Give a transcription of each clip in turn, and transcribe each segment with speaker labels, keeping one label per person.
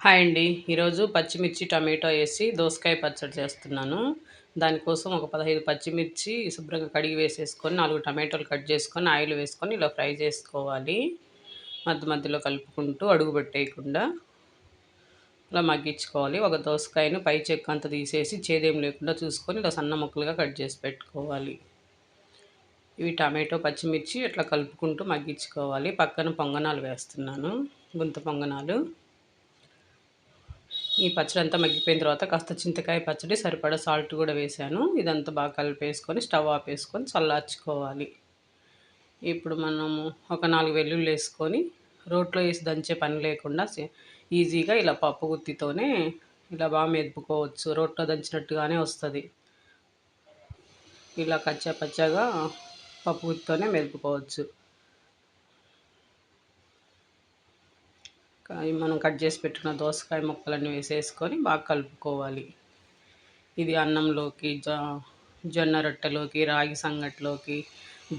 Speaker 1: Hi అండి. ఈరోజు పచ్చిమిర్చి, టమాటో ఏసి దోసకాయ పచ్చడి చేస్తున్నాను. దానికోసం ఒక 15 పచ్చిమిర్చి శుభ్రంగా కడిగి వేసేసుకొని, 4 టమాటోలు కట్ చేసుకొని, ఆయిల్ వేసుకొని ఇలా ఫ్రై చేసుకోవాలి. మధ్య మధ్యలో కలుపుకుంటూ అడుగు పెట్టేయకుండా ఇలా మగ్గించుకోవాలి. ఒక దోసకాయను పై చెక్కు అంతా తీసేసి చేదేం లేకుండా చూసుకొని ఇలా సన్న ముక్కలుగా కట్ చేసి పెట్టుకోవాలి. ఇవి టమాటో, పచ్చిమిర్చి ఇట్లా కలుపుకుంటూ మగ్గించుకోవాలి. పక్కన పొంగనాలు వేస్తున్నాను. గుంత పొంగనాలు. ఈ పచ్చడి అంతా మగ్గిపోయిన తర్వాత కాస్త చింతకాయ పచ్చడి సరిపడా సాల్ట్ కూడా వేసాను. ఇదంతా బాగా కలిపేసుకొని స్టవ్ ఆపేసుకొని చల్లార్చుకోవాలి. ఇప్పుడు మనము ఒక 4 వెల్లుల్లి వేసుకొని రోట్లో వేసి దంచే పని లేకుండా ఈజీగా ఇలా పప్పు గుత్తితోనే ఇలా బాగా మెదుపుకోవచ్చు. రోట్లో దంచినట్టుగానే వస్తుంది. ఇలా కచ్చా పచ్చాగా పప్పు గుత్తితోనే మెదుపుకోవచ్చు. మనం కట్ చేసి పెట్టుకున్న దోసకాయ ముక్కలన్నీ వేసేసుకొని బాగా కలుపుకోవాలి. ఇది అన్నంలోకి, జొన్న రొట్టెలోకి, రాగి సంగటిలోకి,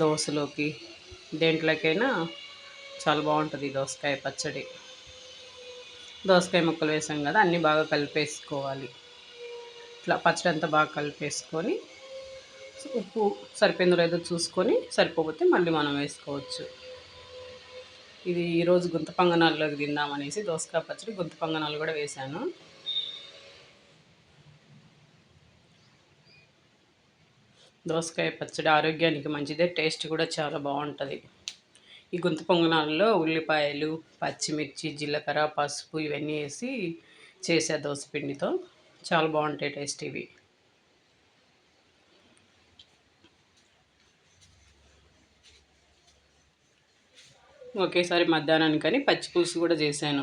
Speaker 1: దోసలోకి దేంట్లోకైనా చాలా బాగుంటుంది దోసకాయ పచ్చడి. దోసకాయ ముక్కలు వేసాం కదా, అన్నీ బాగా కలిపేసుకోవాలి. ఇట్లా పచ్చడి అంతా బాగా కలిపేసుకొని ఉప్పు సరిపోయిందో లేదో చూసుకొని, సరిపోతే మళ్ళీ మనం వేసుకోవచ్చు. ఇది ఈరోజు గుంత పొంగనాల్లోకి తిందామనేసి దోసకాయ పచ్చడి గుంత పొంగనాలు కూడా వేశాను. దోసకాయ పచ్చడి ఆరోగ్యానికి మంచిదే, టేస్ట్ కూడా చాలా బాగుంటుంది. ఈ గుంత పొంగనాల్లో ఉల్లిపాయలు, పచ్చిమిర్చి, జీలకర్ర, పసుపు ఇవన్నీ వేసి చేసే దోసపిండితో చాలా బాగుంటాయి టేస్ట్ ఇవి. ఒకేసారి మధ్యాహ్నానికని పచ్చి పులుసు కూడా చేశాను.